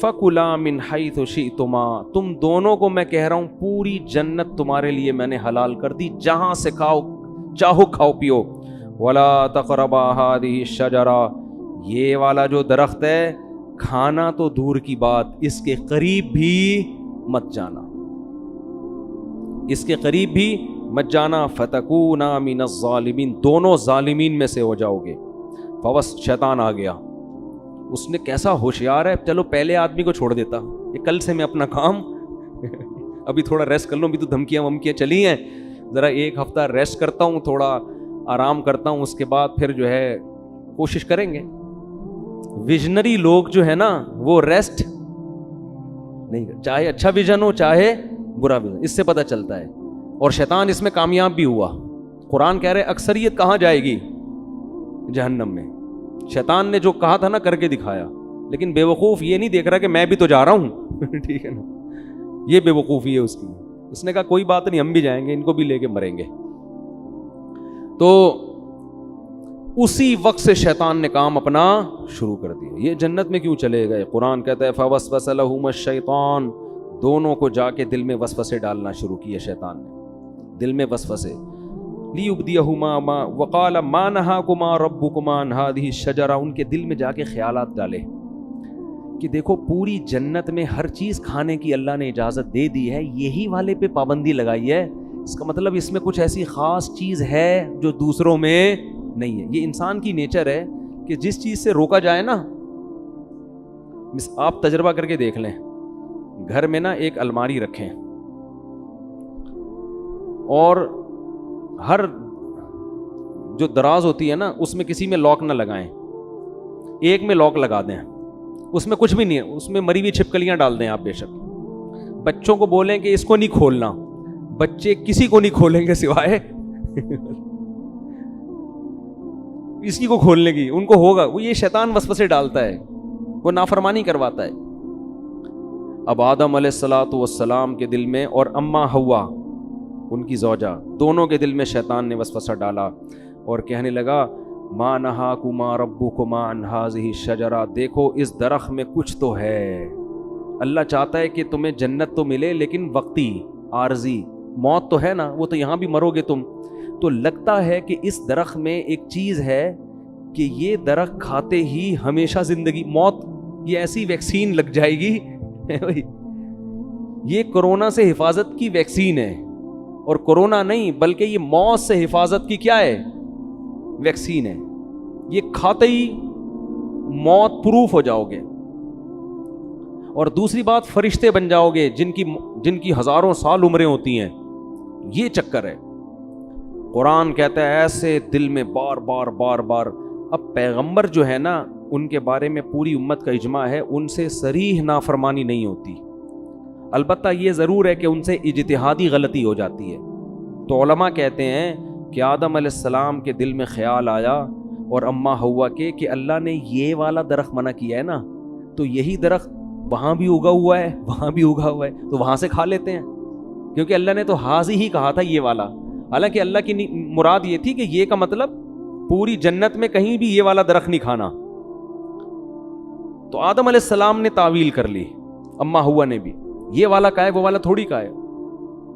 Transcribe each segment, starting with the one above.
فَكُلَا مِنْ حَيْثُ شِئْتُمَا، تم دونوں کو میں کہہ رہا ہوں پوری جنت تمہارے لیے میں نے حلال کر دی، جہاں سے کھاؤ چاہو کھاؤ پیو. وَلَا تَقْرَبَا هَٰذِهِ الشَّجَرَةَ، یہ والا جو درخت ہے کھانا تو دور کی بات، اس کے قریب بھی مت جانا، اس کے قریب بھی مت جانا. فَتَكُونَا مِنَ الظَّالِمِينَ، دونوں ظالمین میں سے ہو جاؤ گے. فبس شیطان آ گیا، اس نے کیسا ہوشیار ہے، چلو پہلے آدمی کو چھوڑ دیتا، یہ کل سے میں اپنا کام ابھی تھوڑا ریسٹ کر لوں، ابھی تو دھمکیاں ومکیاں چلی ہیں، ذرا ایک ہفتہ ریسٹ کرتا ہوں، تھوڑا آرام کرتا ہوں، اس کے بعد پھر جو ہے کوشش کریں گے. ویژنری لوگ جو ہے نا وہ ریسٹ نہیں کرتے، چاہے اچھا ویژن ہو چاہے برا ویژن، اس سے پتہ چلتا ہے. اور شیطان اس میں کامیاب بھی ہوا. قرآن کہہ رہے اکثریت کہاں جائے گی؟ جہنم میں. شیطان نے جو کہا تھا نا کر کے دکھایا، لیکن بے وقوف یہ نہیں دیکھ رہا کہ میں بھی تو جا رہا ہوں ٹھیک ہے نا، یہ بے وقوفی ہے اس کی. اس نے کہا کوئی بات نہیں، ہم بھی جائیں گے، ان کو بھی لے کے مریں گے. تو اسی وقت سے شیطان نے کام اپنا شروع کر دیا. یہ جنت میں کیوں چلے گئے؟ قرآن کہتا ہے فوسوس لہما الشیطان، دونوں کو جا کے دل میں وسوسے ڈالنا شروع کیے شیطان نے، دل میں وسوسے. لیبدیہما ما وقال ما نہاکما ربکما عن ہذہ الشجرہ، ان کے دل میں جا کے خیالات ڈالے کہ دیکھو پوری جنت میں ہر چیز کھانے کی اللہ نے اجازت دے دی ہے، یہی والے پہ پابندی لگائی ہے، اس کا مطلب اس میں کچھ ایسی خاص چیز ہے جو دوسروں میں نہیں ہے. یہ انسان کی نیچر ہے کہ جس چیز سے روکا جائے نا، آپ تجربہ کر کے دیکھ لیں، گھر میں نا ایک الماری رکھیں اور ہر جو دراز ہوتی ہے نا اس میں کسی میں لاک نہ لگائیں، ایک میں لاک لگا دیں، اس میں کچھ بھی نہیں ہے، اس میں مری ہوئی چھپکلیاں ڈال دیں آپ. بے شک بچوں کو بولیں کہ اس کو نہیں کھولنا، بچے کسی کو نہیں کھولیں گے سوائے اسی کو کھولنے کی، ان کو ہوگا. وہ یہ شیطان وسوسے ڈالتا ہے، وہ نافرمانی کرواتا ہے. اب آدم علیہ الصلوۃ والسلام کے دل میں اور اماں حوا ان کی زوجہ، دونوں کے دل میں شیطان نے وسوسہ ڈالا اور کہنے لگا ما نہاکما ربکما عن ہذہ الشجرہ، دیکھو اس درخت میں کچھ تو ہے، اللہ چاہتا ہے کہ تمہیں جنت تو ملے لیکن وقتی، عارضی، موت تو ہے نا، وہ تو یہاں بھی مرو گے تم. تو لگتا ہے کہ اس درخت میں ایک چیز ہے کہ یہ درخت کھاتے ہی ہمیشہ زندگی، موت، یہ ایسی ویکسین لگ جائے گی یہ کرونا سے حفاظت کی ویکسین ہے، اور کرونا نہیں بلکہ یہ موت سے حفاظت کی کیا ہے؟ ویکسین ہے. یہ کھاتے ہی موت پروف ہو جاؤ گے. اور دوسری بات، فرشتے بن جاؤ گے جن کی ہزاروں سال عمریں ہوتی ہیں. یہ چکر ہے. قرآن کہتا ہے ایسے دل میں بار بار بار بار. اب پیغمبر جو ہے نا ان کے بارے میں پوری امت کا اجماع ہے، ان سے صریح نافرمانی نہیں ہوتی. البتہ یہ ضرور ہے کہ ان سے اجتہادی غلطی ہو جاتی ہے. تو علماء کہتے ہیں کہ آدم علیہ السلام کے دل میں خیال آیا اور اماں حوا کے کہ اللہ نے یہ والا درخت منع کیا ہے نا، تو یہی درخت وہاں بھی اگا ہوا ہے، وہاں بھی اگا ہوا ہے، تو وہاں سے کھا لیتے ہیں، کیونکہ اللہ نے تو حاضی ہی کہا تھا یہ والا. حالانکہ اللہ کی مراد یہ تھی کہ یہ کا مطلب پوری جنت میں کہیں بھی یہ والا درخت نہیں کھانا. تو آدم علیہ السلام نے تعویل کر لی، اماں حوا نے بھی، یہ والا کا ہے وہ والا تھوڑی کا ہے.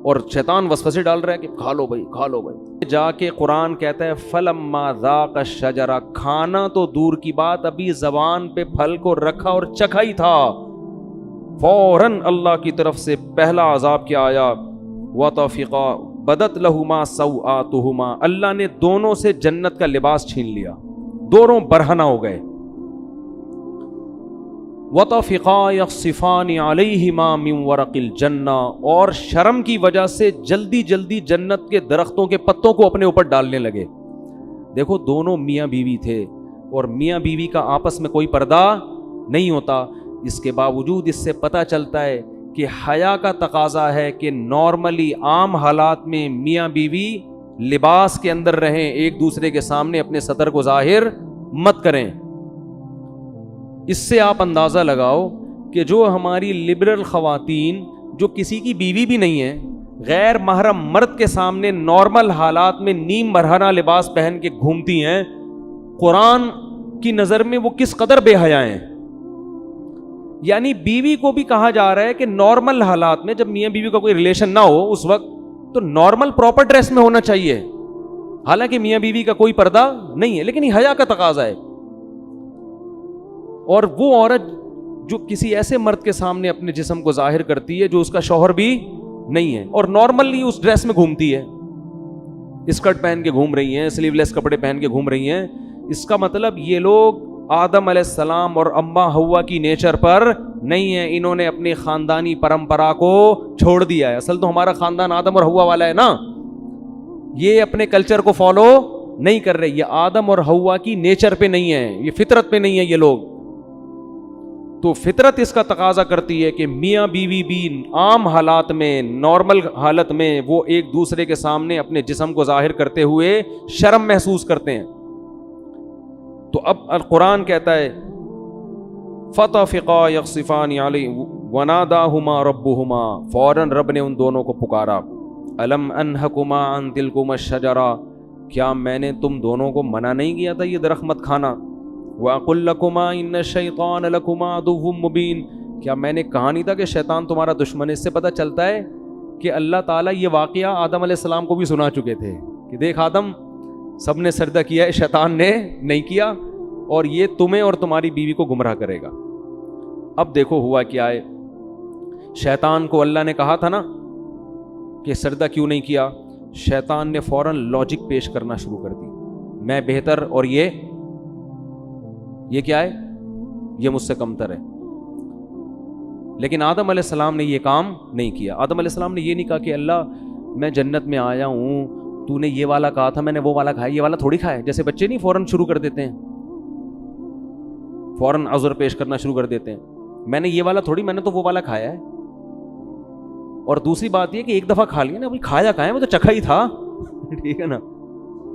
اور شیطان وسوسے ڈال رہا ہے کہ کھا لو بھائی، کھا لو بھائی. جا کے قرآن کہتا ہے فلما ذاق الشجرہ، کھانا تو دور کی بات، ابھی زبان پہ پھل کو رکھا اور چکھا ہی تھا، فوراً اللہ کی طرف سے پہلا عذاب کیا آیا، وطفقا بدت لہما سوآتہما، اللہ نے دونوں سے جنت کا لباس چھین لیا، دونوں برہنہ ہو گئے. وطفقا یخصفان علیہما من ورق الجنہ، اور شرم کی وجہ سے جلدی جلدی جنت کے درختوں کے پتوں کو اپنے اوپر ڈالنے لگے. دیکھو دونوں میاں بیوی تھے اور میاں بیوی کا آپس میں کوئی پردہ نہیں ہوتا، اس کے باوجود اس سے پتہ چلتا ہے کہ حیا کا تقاضا ہے کہ نارملی عام حالات میں میاں بیوی لباس کے اندر رہیں، ایک دوسرے کے سامنے اپنے سطر کو ظاہر مت کریں. اس سے آپ اندازہ لگاؤ کہ جو ہماری لبرل خواتین جو کسی کی بیوی بھی نہیں ہیں، غیر محرم مرد کے سامنے نارمل حالات میں نیم برہنہ لباس پہن کے گھومتی ہیں، قرآن کی نظر میں وہ کس قدر بے حیا ہیں. یعنی بیوی کو بھی کہا جا رہا ہے کہ نارمل حالات میں جب میاں بیوی کا کوئی ریلیشن نہ ہو اس وقت تو نارمل پراپر ڈریس میں ہونا چاہیے. حالانکہ میاں بیوی کا کوئی پردہ نہیں ہے, لیکن یہ حیا کا تقاضا ہے. اور وہ عورت جو کسی ایسے مرد کے سامنے اپنے جسم کو ظاہر کرتی ہے جو اس کا شوہر بھی نہیں ہے اور نارملی اس ڈریس میں گھومتی ہے, اسکرٹ پہن کے گھوم رہی ہیں, سلیو لیس کپڑے پہن کے گھوم رہی ہیں, اس کا مطلب یہ لوگ آدم علیہ السلام اور اما ہوا کی نیچر پر نہیں ہے, انہوں نے اپنی خاندانی پرمپرا کو چھوڑ دیا ہے. اصل تو ہمارا خاندان آدم اور ہوا والا ہے نا, یہ اپنے کلچر کو فالو نہیں کر رہے, یہ آدم اور ہوا کی نیچر پہ نہیں ہے, یہ فطرت پہ نہیں ہے یہ لوگ. تو فطرت اس کا تقاضا کرتی ہے کہ میاں بیوی بھی عام حالات میں, نارمل حالت میں وہ ایک دوسرے کے سامنے اپنے جسم کو ظاہر کرتے ہوئے شرم محسوس کرتے ہیں. تو اب القرآن کہتا ہے فَطَفِقَا يَخْصِفَانِ عَلَيْهِ وَنَادَاهُمَا رَبُّهُمَا, فوراً رب نے ان دونوں کو پکارا. أَلَمْ أَنْهَكُمَا عَنْ تِلْكُمَا الشَّجَرَةِ, کیا میں نے تم دونوں کو منع نہیں کیا تھا یہ درخت مت کھانا. وَأَقُلْ لَكُمَا إِنَّ الشَّيْطَانَ لَكُمَا عَدُوٌّ مُّبِينٌ, کیا میں نے کہا نہیں تھا کہ شیطان تمہارا دشمن ہے. اس سے پتہ چلتا ہے کہ اللہ تعالیٰ یہ واقعہ آدم علیہ السلام کو بھی سنا چکے تھے کہ دیکھ آدم, سب نے سجدہ کیا ہے, شیطان نے نہیں کیا, اور یہ تمہیں اور تمہاری بیوی کو گمراہ کرے گا. اب دیکھو ہوا کیا ہے, شیطان کو اللہ نے کہا تھا نا کہ سجدہ کیوں نہیں کیا, شیطان نے فوراً لاجک پیش کرنا شروع کر دی, میں بہتر اور یہ کیا ہے, یہ مجھ سے کمتر ہے. لیکن آدم علیہ السلام نے یہ کام نہیں کیا. آدم علیہ السلام نے یہ نہیں کہا کہ اللہ میں جنت میں آیا ہوں, تو نے یہ والا کہا تھا, میں نے وہ والا کھایا, یہ والا تھوڑی کھایا. جیسے بچے نہیں فوراً شروع کر دیتے ہیں, فوراً عذر پیش کرنا شروع کر دیتے ہیں, میں نے یہ والا تھوڑی, میں نے تو وہ والا کھایا ہے. اور دوسری بات یہ کہ ایک دفعہ کھا لیا نا, کھایا کہاں ہے, وہ تو چکھا ہی تھا, ٹھیک ہے نا,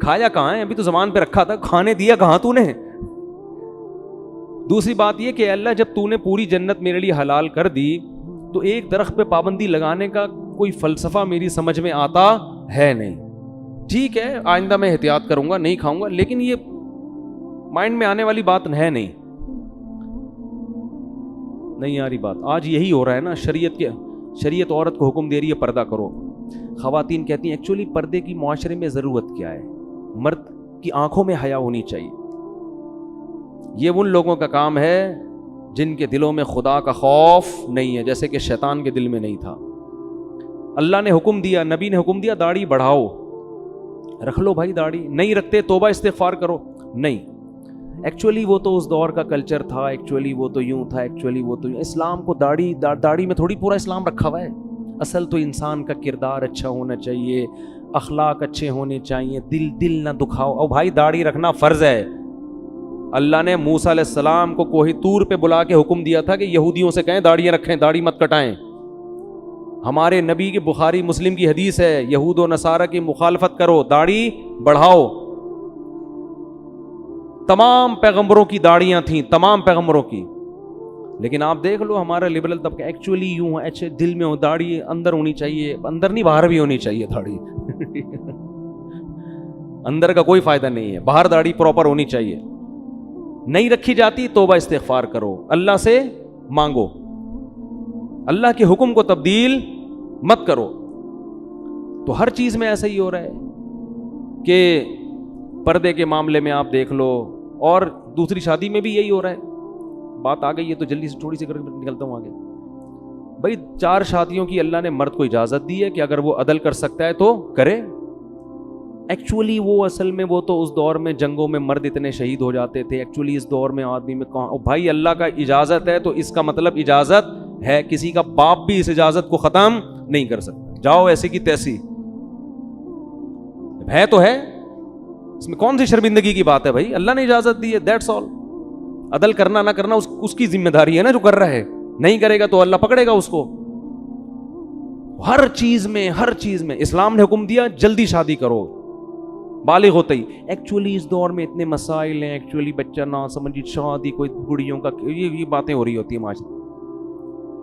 کھایا کہاں ہے, ابھی تو زبان پہ رکھا تھا, کھانے دیا کہاں تو نے. دوسری بات یہ کہ اللہ جب تو نے پوری جنت میرے لیے حلال کر دی تو ایک درخت پہ پابندی لگانے کا کوئی فلسفہ میری سمجھ میں آتا ہے نہیں. ٹھیک ہے آئندہ میں احتیاط کروں گا, نہیں کھاؤں گا, لیکن یہ مائنڈ میں آنے والی بات ہے نہیں آ رہی بات. آج یہی ہو رہا ہے نا, شریعت عورت کو حکم دے رہی ہے پردہ کرو. خواتین کہتی ہیں ایکچولی پردے کی معاشرے میں ضرورت کیا ہے, مرد کی آنکھوں میں حیا ہونی چاہیے. یہ ان لوگوں کا کام ہے جن کے دلوں میں خدا کا خوف نہیں ہے, جیسے کہ شیطان کے دل میں نہیں تھا. اللہ نے حکم دیا, نبی نے حکم دیا داڑھی بڑھاؤ, رکھ لو بھائی داڑھی, نہیں رکھتے توبہ استغفار کرو. نہیں, ایکچولی وہ تو اس دور کا کلچر تھا, ایکچولی وہ تو یوں تھا, ایکچولی وہ تو یوں. اسلام کو داڑھی میں تھوڑی پورا اسلام رکھا ہوا ہے. اصل تو انسان کا کردار اچھا ہونا چاہیے, اخلاق اچھے ہونے چاہیے, دل نہ دکھاؤ. اور بھائی داڑھی رکھنا فرض ہے. اللہ نے موسیٰ علیہ السلام کو کوہ طور پہ بلا کے حکم دیا تھا کہ یہودیوں سے کہیں داڑیاں رکھیں, داڑھی مت کٹائیں. ہمارے نبی کی بخاری مسلم کی حدیث ہے, یہود و نصارہ کی مخالفت کرو, داڑھی بڑھاؤ. تمام پیغمبروں کی داڑیاں تھیں, تمام پیغمبروں کی. لیکن آپ دیکھ لو ہمارا لبرل طبقہ ایکچولی یوں ہے, اچھے دل میں ہو داڑھی, اندر ہونی چاہیے, اندر نہیں باہر بھی ہونی چاہیے داڑھی. اندر کا کوئی فائدہ نہیں ہے, باہر داڑھی پراپر ہونی چاہیے. نہیں رکھی جاتی توبہ استغفار کرو, اللہ سے مانگو, اللہ کے حکم کو تبدیل مت کرو. تو ہر چیز میں ایسا ہی ہو رہا ہے کہ پردے کے معاملے میں آپ دیکھ لو, اور دوسری شادی میں بھی یہی ہو رہا ہے. بات آ گئی ہے تو جلدی سے تھوڑی سی کر کے نکلتا ہوں آگے. بھائی 4 شادیوں کی اللہ نے مرد کو اجازت دی ہے کہ اگر وہ عدل کر سکتا ہے تو کرے. ایکچولی وہ اصل میں وہ تو اس دور میں جنگوں میں مرد اتنے شہید ہو جاتے تھے, ایکچولی اس دور میں آدمی میں کہاں. بھائی اللہ کا اجازت ہے تو اس کا مطلب اجازت ہے, کسی کا باپ بھی اس اجازت کو ختم نہیں کر سکتا. جاؤ ایسی کی تیسی ہے تو ہے, اس میں کون سی شرمندگی کی بات ہے بھائی, اللہ نے اجازت دی ہے, دیٹس آل. عدل کرنا نہ کرنا اس کی ذمہ داری ہے نا, جو کر رہا ہے. نہیں کرے گا تو اللہ پکڑے گا اس کو. ہر چیز میں اسلام نے حکم دیا جلدی شادی کرو, بالغ ہوتے ہی. ایکچولی اس دور میں اتنے مسائل ہیں, ایکچولی بچہ نہ سمجھی, شادی کوئی بڑیوں کا, یہ باتیں ہو رہی ہوتی ہیں معاشرے.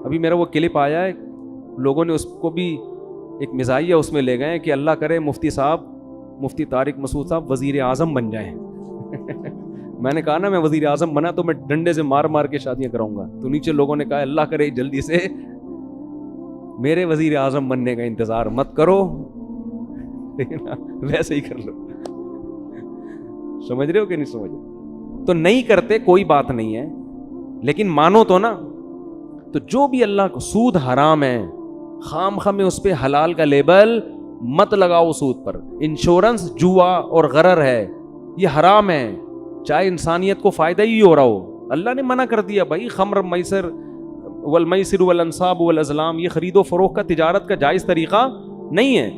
ابھی میرا وہ کلپ آیا ہے, لوگوں نے اس کو بھی ایک مزاحیہ اس میں لے گئے کہ اللہ کرے مفتی طارق مسعود صاحب وزیر اعظم بن جائیں. میں نے کہا نا میں وزیر اعظم بنا تو میں ڈنڈے سے مار مار کے شادیاں کراؤں گا. تو نیچے لوگوں نے کہا اللہ کرے جلدی سے میرے وزیر اعظم بننے کا انتظار مت کرو, ویسے ہی کر لو. سمجھ رہے ہو کہ نہیں سمجھ رہے؟ تو نہیں کرتے کوئی بات نہیں ہے, لیکن مانو تو نا. تو جو بھی اللہ کو, سود حرام ہے, خام خواہ میں اس پہ حلال کا لیبل مت لگاؤ سود پر. انشورنس جوا اور غرر ہے, یہ حرام ہے, چاہے انسانیت کو فائدہ ہی ہو رہا ہو. اللہ نے منع کر دیا بھائی, خمر میسر والمیسر والانصاب والازلام, یہ خرید و فروخت کا تجارت کا جائز طریقہ نہیں ہے.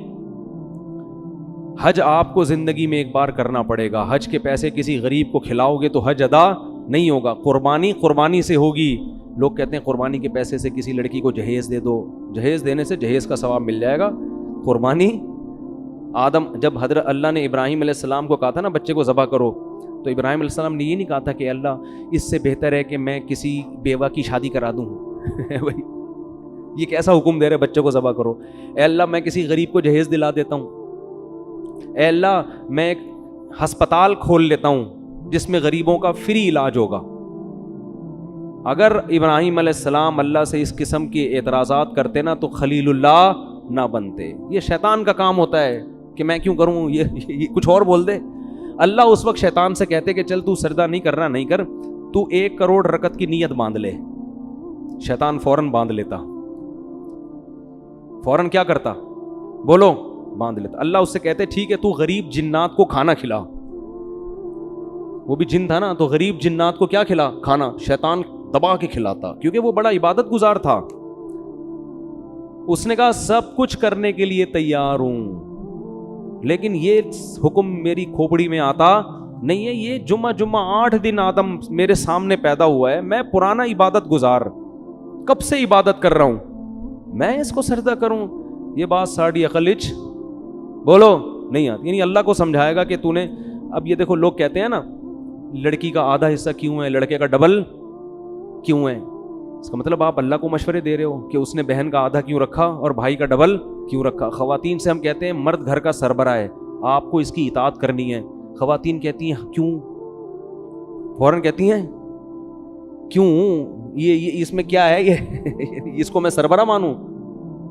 حج آپ کو زندگی میں ایک بار کرنا پڑے گا. حج کے پیسے کسی غریب کو کھلاؤ گے تو حج ادا نہیں ہوگا. قربانی سے ہوگی. لوگ کہتے ہیں قربانی کے پیسے سے کسی لڑکی کو جہیز دے دو, جہیز دینے سے جہیز کا ثواب مل جائے گا. قربانی جب حضرت اللہ نے ابراہیم علیہ السلام کو کہا تھا نا بچے کو ذبح کرو, تو ابراہیم علیہ السلام نے یہ نہیں کہا تھا کہ اللہ اس سے بہتر ہے کہ میں کسی بیوہ کی شادی کرا دوں. بھائی یہ کیسا حکم دے رہے بچے کو ذبح کرو. اے اللہ میں کسی غریب کو جہیز دلا دیتا ہوں. اے اللہ میں ایک ہسپتال کھول لیتا ہوں جس میں غریبوں کا فری علاج ہوگا. اگر ابراہیم علیہ السلام اللہ سے اس قسم کے اعتراضات کرتے نا تو خلیل اللہ نہ بنتے. یہ شیطان کا کام ہوتا ہے کہ میں کیوں کروں, یہ کچھ اور بول دے. اللہ اس وقت شیطان سے کہتے کہ چل تو سجدہ نہیں کرنا نہیں کر, تو 1 کروڑ رکعت کی نیت باندھ لے. شیطان فوراً باندھ لیتا. فوراً کیا کرتا بولو, باندھ لیتا. اللہ اس سے کہتے ٹھیک ہے تو غریب جنات کو کھانا کھلا. وہ بھی جن تھا نا, تو غریب جنات کو کیا کھلا, کھانا. شیطان دبا کے کھلاتا کیونکہ وہ بڑا عبادت گزار تھا. اس نے کہا سب کچھ کرنے کے لیے تیار ہوں, لیکن یہ حکم میری کھوپڑی میں آتا نہیں ہے. یہ جمعہ 8 دن آدم میرے سامنے پیدا ہوا ہے, میں پرانا عبادت گزار کب سے عبادت کر رہا ہوں, میں اس کو سجدہ کروں. یہ بات ساڑی عقلچ بولو نہیں آتی. یعنی اللہ کو سمجھائے گا کہ تو نے, اب یہ دیکھو لوگ کہتے ہیں نا لڑکی کا آدھا حصہ کیوں ہے, لڑکے کا ڈبل کیوں ہے. اس کا مطلب آپ اللہ کو مشورے دے رہے ہو کہ اس نے بہن کا آدھا کیوں رکھا اور بھائی کا ڈبل کیوں رکھا. خواتین سے ہم کہتے ہیں مرد گھر کا سربراہ ہے, آپ کو اس کی اطاعت کرنی ہے. خواتین کہتی ہیں کیوں, فوراً کہتی ہیں کیوں, یہ اس میں کیا ہے, یہ اس کو میں سربراہ مانوں,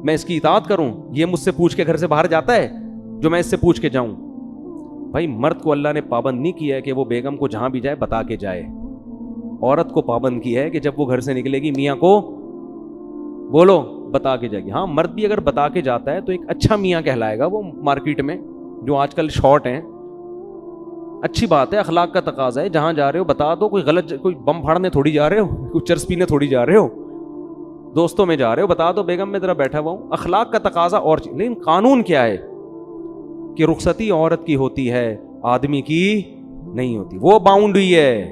میں اس کی اطاعت کروں, یہ مجھ سے پوچھ کے گھر سے باہر جاتا ہے جو میں اس سے پوچھ کے جاؤں. بھائی مرد کو اللہ نے پابند نہیں کیا ہے کہ وہ بیگم کو جہاں بھی جائے بتا کے جائے. عورت کو پابند کیا ہے کہ جب وہ گھر سے نکلے گی میاں کو بولو بتا کے جائے گی. ہاں مرد بھی اگر بتا کے جاتا ہے تو ایک اچھا میاں کہلائے گا. وہ مارکیٹ میں جو آج کل شارٹ ہیں, اچھی بات ہے, اخلاق کا تقاضا ہے. جہاں جا رہے ہو بتا دو, کوئی غلط, کوئی بم پھاڑنے تھوڑی جا رہے ہو, کوئی چرس پینے تھوڑی جا رہے ہو, دوستوں میں جا رہے ہو, بتا دو بیگم میں ذرا بیٹھا ہوا ہوں. اخلاق کا تقاضا اور چیز. لیکن قانون کیا ہے کہ رخصتی عورت کی ہوتی ہے, آدمی کی نہیں ہوتی. وہ باؤنڈ ہوئی ہے.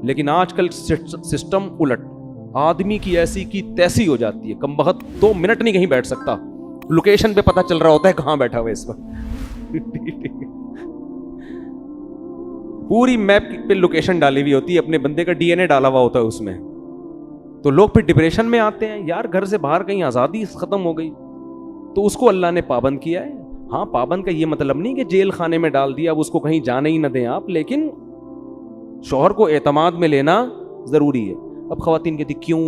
لیکن آج کل سسٹم الٹ, آدمی کی ایسی کی تیسی ہو جاتی ہے. کم بخت 2 منٹ نہیں کہیں بیٹھ سکتا, لوکیشن پہ پتہ چل رہا ہوتا ہے کہاں بیٹھا ہوا ہے اس وقت. پوری میپ پہ لوکیشن ڈالی ہوئی ہوتی ہے, اپنے بندے کا ڈی این اے ڈالا ہوا ہوتا ہے اس میں. تو لوگ پھر ڈپریشن میں آتے ہیں, یار گھر سے باہر کہیں آزادی ختم ہو گئی. تو اس کو اللہ نے پابند کیا ہے. ہاں پابند کا یہ مطلب نہیں کہ جیل خانے میں ڈال دیا, اب اس کو کہیں جانے ہی نہ دیں آپ, لیکن شوہر کو اعتماد میں لینا ضروری ہے. اب خواتین کہتی کیوں,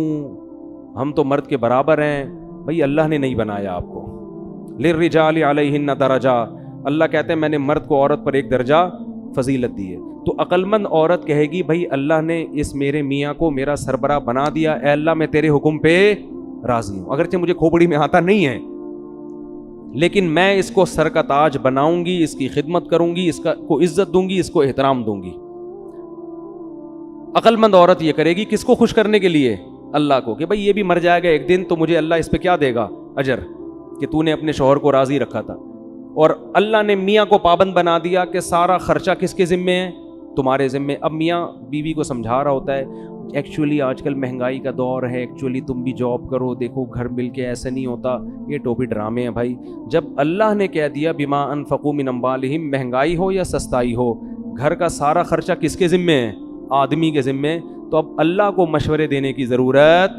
ہم تو مرد کے برابر ہیں. بھائی اللہ نے نہیں بنایا آپ کو. للرجال علیہن درجہ, اللہ کہتے ہیں میں نے مرد کو عورت پر 1 درجہ فضیلت دی ہے. تو عقل مند عورت کہے گی بھائی اللہ نے اس میرے میاں کو میرا سربراہ بنا دیا, اے اللہ میں تیرے حکم پہ راضی ہوں. اگرچہ مجھے کھوپڑی میں آتا نہیں ہے, لیکن میں اس کو سر کا تاج بناؤں گی, اس کی خدمت کروں گی, اس کو عزت دوں گی, اس کو احترام دوں گی. عقل مند عورت یہ کرے گی کس کو خوش کرنے کے لیے, اللہ کو, کہ بھائی یہ بھی مر جائے گا ایک دن تو مجھے اللہ اس پہ کیا دے گا, اجر, کہ تو نے اپنے شوہر کو راضی رکھا تھا. اور اللہ نے میاں کو پابند بنا دیا کہ سارا خرچہ کس کے ذمے ہے, تمہارے ذمے. اب میاں بیوی کو سمجھا رہا ہوتا ہے ایکچولی آج کل مہنگائی کا دور ہے, ایکچولی تم بھی جاب کرو, دیکھو گھر مل کے ایسے نہیں ہوتا, یہ ٹوپی ڈرامے ہیں بھائی. جب اللہ نے کہہ دیا بما انفقوا من اموالہم, مہنگائی ہو یا سستائی ہو, گھر کا سارا خرچہ کس کے ذمے ہے, آدمی کے ذمے. تو اب اللہ کو مشورے دینے کی ضرورت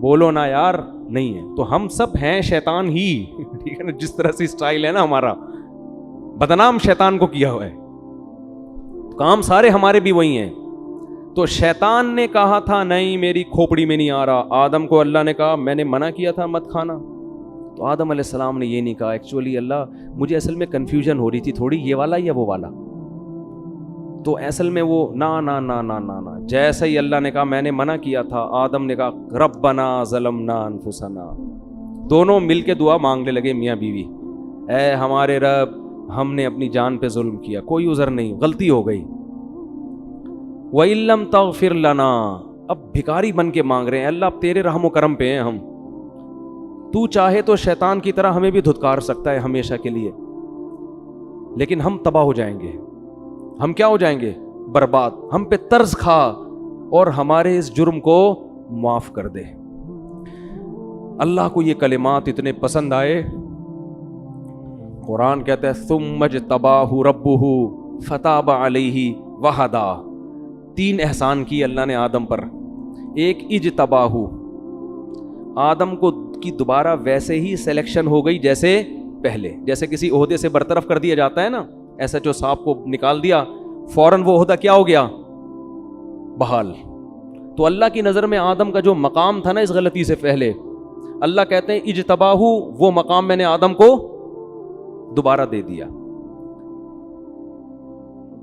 بولو نا یار نہیں ہے. تو ہم سب ہیں شیطان ہی, ٹھیک ہے نا, جس طرح سے اسٹائل ہے نا ہمارا, بدنام شیطان کو کیا ہوا ہے. کام سارے ہمارے بھی وہی ہیں. تو شیطان نے کہا تھا نہیں میری کھوپڑی میں نہیں آ رہا. آدم کو اللہ نے کہا میں نے منع کیا تھا مت کھانا. تو آدم علیہ السلام نے یہ نہیں کہا ایکچولی اللہ مجھے اصل میں کنفیوژن ہو رہی تھی تھوڑی, یہ والا یا وہ والا. تو اصل میں وہ نا نا نا نا نا نا جیسا ہی اللہ نے کہا میں نے منع کیا تھا, آدم نے کہا ربنا ظلمنا انفسنا. دونوں مل کے دعا مانگنے لگے میاں بیوی, اے ہمارے رب ہم نے اپنی جان پہ ظلم کیا, کوئی عذر نہیں, غلطی ہو گئی. وَإِن لَّمْ تَغْفِرْ لَنَا, اب بھکاری بن کے مانگ رہے ہیں اللہ اب تیرے رحم و کرم پہ ہیں ہم, تو چاہے تو شیطان کی طرح ہمیں بھی دھتکار سکتا ہے ہمیشہ کے لیے, لیکن ہم تباہ ہو جائیں گے. ہم کیا ہو جائیں گے؟ برباد. ہم پہ طرز کھا اور ہمارے اس جرم کو معاف کر دے. اللہ کو یہ کلمات اتنے پسند آئے, قرآن کہتا ہے ثم اجتباہ ربہ فتاب علیہ وہدا. 3 احسان کی اللہ نے آدم پر. ایک اجتباہ, آدم کو کی دوبارہ ویسے ہی سلیکشن ہو گئی جیسے پہلے, جیسے کسی عہدے سے برطرف کر دیا جاتا ہے نا, ایسا جو صاحب کو نکال دیا فوراً وہ عہدہ کیا ہو گیا؟ بحال. تو اللہ کی نظر میں آدم کا جو مقام تھا نا اس غلطی سے پہلے, اللہ کہتے ہیں اجتباہ, وہ مقام میں نے آدم کو دوبارہ دے دیا.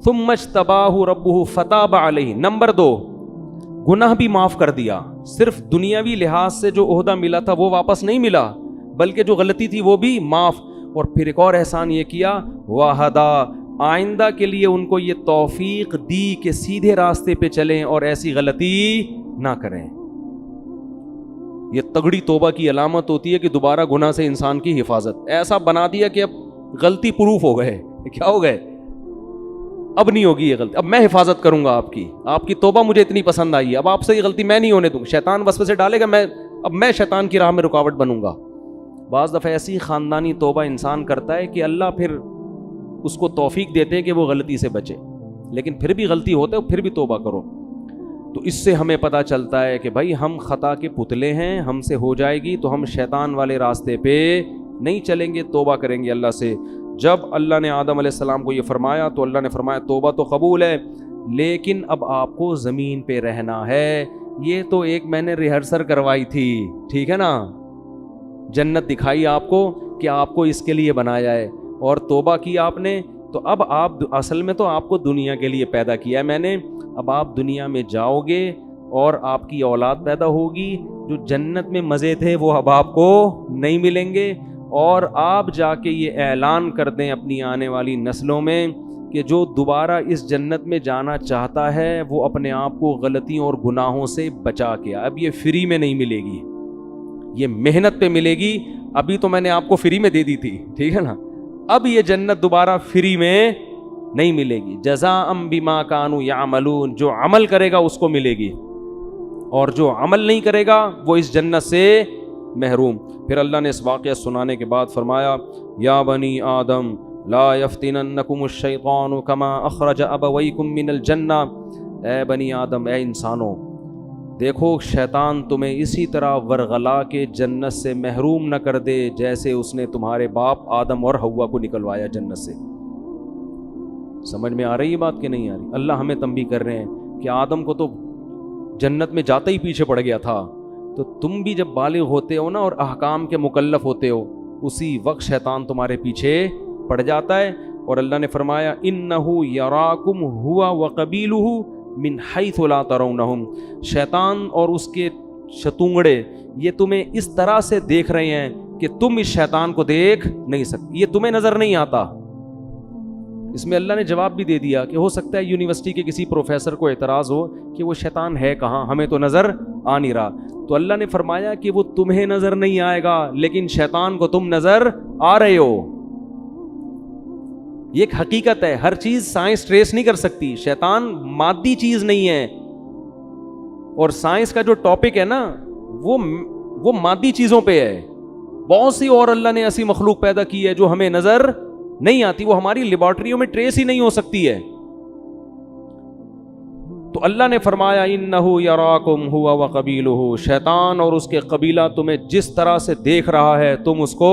ثم اجتباہ ربہ فتاب علیہ. نمبر 2, گناہ بھی معاف کر دیا. صرف دنیاوی لحاظ سے جو عہدہ ملا تھا وہ واپس نہیں ملا, بلکہ جو غلطی تھی وہ بھی معاف. اور پھر ایک اور احسان یہ کیا, وہدا, آئندہ کے لیے ان کو یہ توفیق دی کہ سیدھے راستے پہ چلیں اور ایسی غلطی نہ کریں. یہ تگڑی توبہ کی علامت ہوتی ہے کہ دوبارہ گناہ سے انسان کی حفاظت. ایسا بنا دیا کہ اب غلطی پروف ہو گئے. کیا ہو گئے؟ اب نہیں ہوگی یہ غلطی, اب میں حفاظت کروں گا آپ کی توبہ مجھے اتنی پسند آئی ہے, اب آپ سے یہ غلطی میں نہیں ہونے دوں. شیطان وسوسے ڈالے گا, اب میں شیطان کی راہ میں رکاوٹ بنوں گا. بعض دفعہ ایسی خاندانی توبہ انسان کرتا ہے کہ اللہ پھر اس کو توفیق دیتے ہیں کہ وہ غلطی سے بچے, لیکن پھر بھی غلطی ہوتا ہے پھر بھی توبہ کرو. تو اس سے ہمیں پتہ چلتا ہے کہ بھائی ہم خطا کے پتلے ہیں, ہم سے ہو جائے گی تو ہم شیطان والے راستے پہ نہیں چلیں گے, توبہ کریں گے اللہ سے. جب اللہ نے آدم علیہ السلام کو یہ فرمایا تو اللہ نے فرمایا توبہ تو قبول ہے, لیکن اب آپ کو زمین پہ رہنا ہے. یہ تو ایک میں نے ریہرسل کروائی تھی, ٹھیک ہے نا, جنت دکھائی آپ کو کہ آپ کو اس کے لیے بنایا ہے, اور توبہ کی آپ نے, تو اب آپ اصل میں تو آپ کو دنیا کے لیے پیدا کیا ہے میں نے. اب آپ دنیا میں جاؤ گے اور آپ کی اولاد پیدا ہوگی, جو جنت میں مزے تھے وہ اب آپ کو نہیں ملیں گے, اور آپ جا کے یہ اعلان کر دیں اپنی آنے والی نسلوں میں کہ جو دوبارہ اس جنت میں جانا چاہتا ہے وہ اپنے آپ کو غلطیوں اور گناہوں سے بچا کے. اب یہ فری میں نہیں ملے گی, یہ محنت پہ ملے گی. ابھی تو میں نے آپ کو فری میں دے دی تھی, ٹھیک ہے نا, اب یہ جنت دوبارہ فری میں نہیں ملے گی. جزاء بما کانوا یعملون, جو عمل کرے گا اس کو ملے گی, اور جو عمل نہیں کرے گا وہ اس جنت سے محروم. پھر اللہ نے اس واقعہ سنانے کے بعد فرمایا یا بنی آدم لا یفتننکم الشیطان کما اخرج ابویکم من الجنہ. اے بنی آدم, اے انسانوں, دیکھو شیطان تمہیں اسی طرح ورغلا کے جنت سے محروم نہ کر دے جیسے اس نے تمہارے باپ آدم اور حوا کو نکلوایا جنت سے. سمجھ میں آ رہی ہے بات کہ نہیں آ رہی؟ اللہ ہمیں تنبیہ کر رہے ہیں کہ آدم کو تو جنت میں جاتے ہی پیچھے پڑ گیا تھا, تو تم بھی جب بالغ ہوتے ہو نا اور احکام کے مکلف ہوتے ہو, اسی وقت شیطان تمہارے پیچھے پڑ جاتا ہے. اور اللہ نے فرمایا انہ یراکم ہوا وقبیلہ من حیث لا ترونہم. شیطان اور اس کے شتونگڑے یہ تمہیں اس طرح سے دیکھ رہے ہیں کہ تم اس شیطان کو دیکھ نہیں سکتے, یہ تمہیں نظر نہیں آتا. اس میں اللہ نے جواب بھی دے دیا کہ ہو سکتا ہے یونیورسٹی کے کسی پروفیسر کو اعتراض ہو کہ وہ شیطان ہے کہاں, ہمیں تو نظر آ نہیں رہا. تو اللہ نے فرمایا کہ وہ تمہیں نظر نہیں آئے گا, لیکن شیطان کو تم نظر آ رہے ہو. یہ ایک حقیقت ہے, ہر چیز سائنس ٹریس نہیں کر سکتی. شیطان مادی چیز نہیں ہے, اور سائنس کا جو ٹاپک ہے نا وہ مادی چیزوں پہ ہے. بہت سی اور اللہ نے ایسی مخلوق پیدا کی ہے جو ہمیں نظر نہیں آتی, وہ ہماری لیبارٹریوں میں ٹریس ہی نہیں ہو سکتی ہے. تو اللہ نے فرمایا انہ یراکم ہوا وقبیلہ, شیطان اور اس کے قبیلہ تمہیں جس طرح سے دیکھ رہا ہے تم اس کو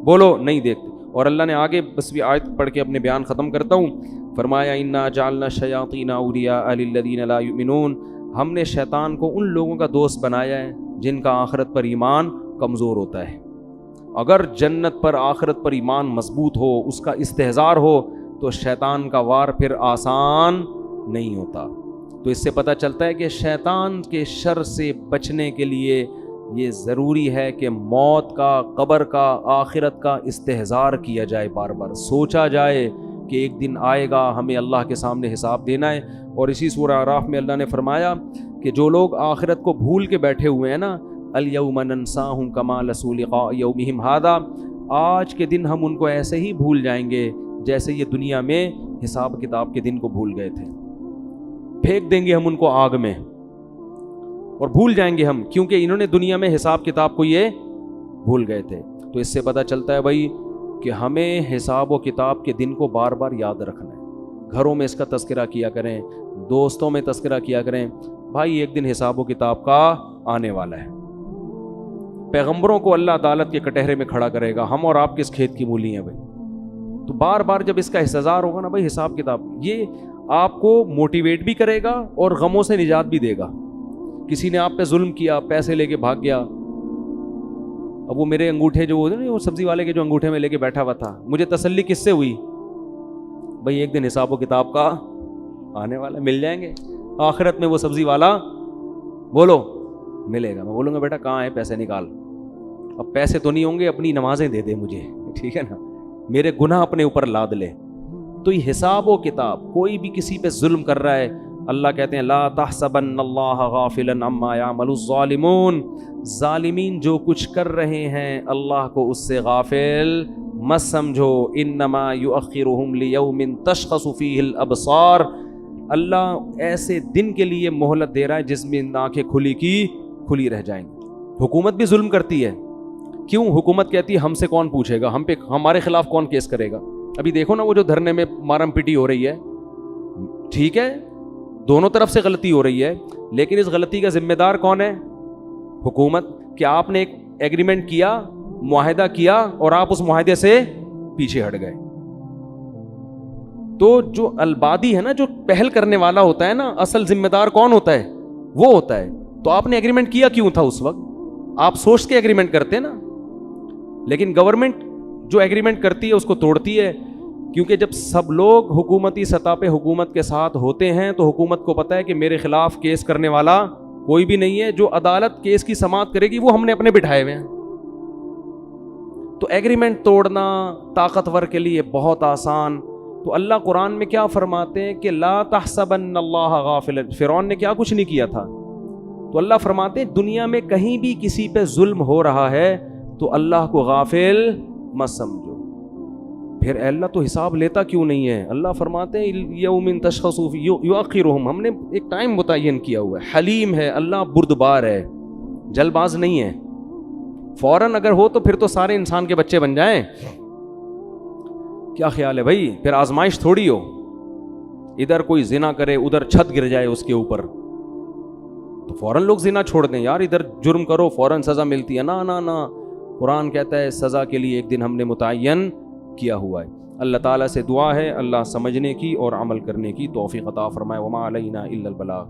بولو نہیں دیکھتے. اور اللہ نے آگے بس بھی آیت پڑھ کے اپنے بیان ختم کرتا ہوں. فرمایا انا جعلنا الشیاطین اولیاء للذین لا یؤمنون، ہم نے شیطان کو ان لوگوں کا دوست بنایا ہے جن کا آخرت پر ایمان کمزور ہوتا ہے۔ اگر جنت پر آخرت پر ایمان مضبوط ہو، اس کا استحضار ہو، تو شیطان کا وار پھر آسان نہیں ہوتا۔ تو اس سے پتہ چلتا ہے کہ شیطان کے شر سے بچنے کے لیے یہ ضروری ہے کہ موت کا، قبر کا، آخرت کا استحضار کیا جائے، بار بار سوچا جائے کہ ایک دن آئے گا، ہمیں اللہ کے سامنے حساب دینا ہے۔ اور اسی سورہ اعراف میں اللہ نے فرمایا کہ جو لوگ آخرت کو بھول کے بیٹھے ہوئے ہیں نا، الیوم ننساہم کما نسوا لقاء یومہم ھذا، آج کے دن ہم ان کو ایسے ہی بھول جائیں گے جیسے یہ دنیا میں حساب کتاب کے دن کو بھول گئے تھے۔ پھینک دیں گے ہم ان کو آگ میں اور بھول جائیں گے ہم، کیونکہ انہوں نے دنیا میں حساب کتاب کو یہ بھول گئے تھے۔ تو اس سے پتہ چلتا ہے بھائی کہ ہمیں حساب و کتاب کے دن کو بار بار یاد رکھنا ہے، گھروں میں اس کا تذکرہ کیا کریں، دوستوں میں تذکرہ کیا کریں، بھائی ایک دن حساب و کتاب کا آنے والا ہے۔ پیغمبروں کو اللہ عدالت کے کٹہرے میں کھڑا کرے گا، ہم اور آپ کس کھیت کی مولی ہیں بھائی؟ تو بار بار جب اس کا استحضار ہوگا نا بھائی حساب کتاب، یہ آپ کو موٹیویٹ بھی کرے گا اور غموں سے نجات بھی دے گا۔ کسی نے آپ پہ ظلم کیا، پیسے لے کے بھاگ گیا، اب وہ میرے انگوٹھے جو ہوتے ہیں وہ سبزی والے کے جو انگوٹھے میں لے کے بیٹھا ہوا تھا، مجھے تسلی کس سے ہوئی؟ بھائی ایک دن حساب و کتاب کا آنے والا، مل جائیں گے آخرت میں وہ سبزی والا، بولو ملے گا۔ میں بولوں گا بیٹا کہاں ہے پیسے نکال، اب پیسے تو نہیں ہوں گے، اپنی نمازیں دے دے مجھے، ٹھیک ہے نا، میرے گناہ اپنے اوپر لاد لے۔ تو یہ حساب و کتاب، کوئی بھی کسی پہ ظلم کر رہا ہے، اللہ کہتے ہیں لا تحسبن اللہ غافلا عما یعمل الظالمون، ظالمین جو کچھ کر رہے ہیں اللہ کو اس سے غافل مت سمجھو، انما یؤخرہم لیوم تشخص فیہ الابصار، اللہ ایسے دن کے لیے مہلت دے رہا ہے جس میں آنکھیں کھلی کی کھلی رہ جائیں گی۔ حکومت بھی ظلم کرتی ہے، کیوں؟ حکومت کہتی ہے ہم سے کون پوچھے گا، ہم پہ ہمارے خلاف کون کیس کرے گا؟ ابھی دیکھو نا وہ جو دھرنے میں مارم پیٹی ہو رہی ہے، ٹھیک ہے دونوں طرف سے غلطی ہو رہی ہے، لیکن اس غلطی کا ذمہ دار کون ہے؟ حکومت۔ کیا آپ نے ایک ایگریمنٹ کیا، معاہدہ کیا اور آپ اس معاہدے سے پیچھے ہٹ گئے؟ تو جو البادی ہے نا، جو پہل کرنے والا ہوتا ہے نا، اصل ذمہ دار کون ہوتا ہے؟ وہ ہوتا ہے۔ تو آپ نے ایگریمنٹ کیا کیوں تھا اس وقت؟ آپ سوچ کے ایگریمنٹ کرتے نا، لیکن گورنمنٹ جو ایگریمنٹ کرتی ہے اس کو توڑتی ہے، کیونکہ جب سب لوگ حکومتی سطح پہ حکومت کے ساتھ ہوتے ہیں تو حکومت کو پتہ ہے کہ میرے خلاف کیس کرنے والا کوئی بھی نہیں ہے، جو عدالت کیس کی سماعت کرے گی وہ ہم نے اپنے بٹھائے ہوئے ہیں۔ تو ایگریمنٹ توڑنا طاقتور کے لیے بہت آسان۔ تو اللہ قرآن میں کیا فرماتے ہیں کہ لا تحسبن اللہ غافلا، فرعون نے کیا کچھ نہیں کیا تھا، تو اللہ فرماتے ہیں دنیا میں کہیں بھی کسی پہ ظلم ہو رہا ہے تو اللہ کو غافل مت سمجھو۔ پھر اے اللہ تو حساب لیتا کیوں نہیں ہے؟ اللہ فرماتے ہیں یوم تشخص یؤخرہم، ہم نے ایک ٹائم متعین کیا ہوا ہے، حلیم ہے اللہ، بردبار ہے، جلد باز نہیں ہے۔ فوراً اگر ہو تو پھر تو سارے انسان کے بچے بن جائیں۔ کیا خیال ہے بھائی؟ پھر آزمائش تھوڑی ہو، ادھر کوئی زنا کرے ادھر چھت گر جائے اس کے اوپر تو فوراً لوگ زنا چھوڑ دیں، یار ادھر جرم کرو فوراً سزا ملتی ہے، نا نا نا، قرآن کہتا ہے سزا کے لیے ایک دن ہم نے متعین کیا ہوا ہے۔ اللہ تعالیٰ سے دعا ہے اللہ سمجھنے کی اور عمل کرنے کی توفیق عطا فرمائے۔ وما علینا الا البلاغ۔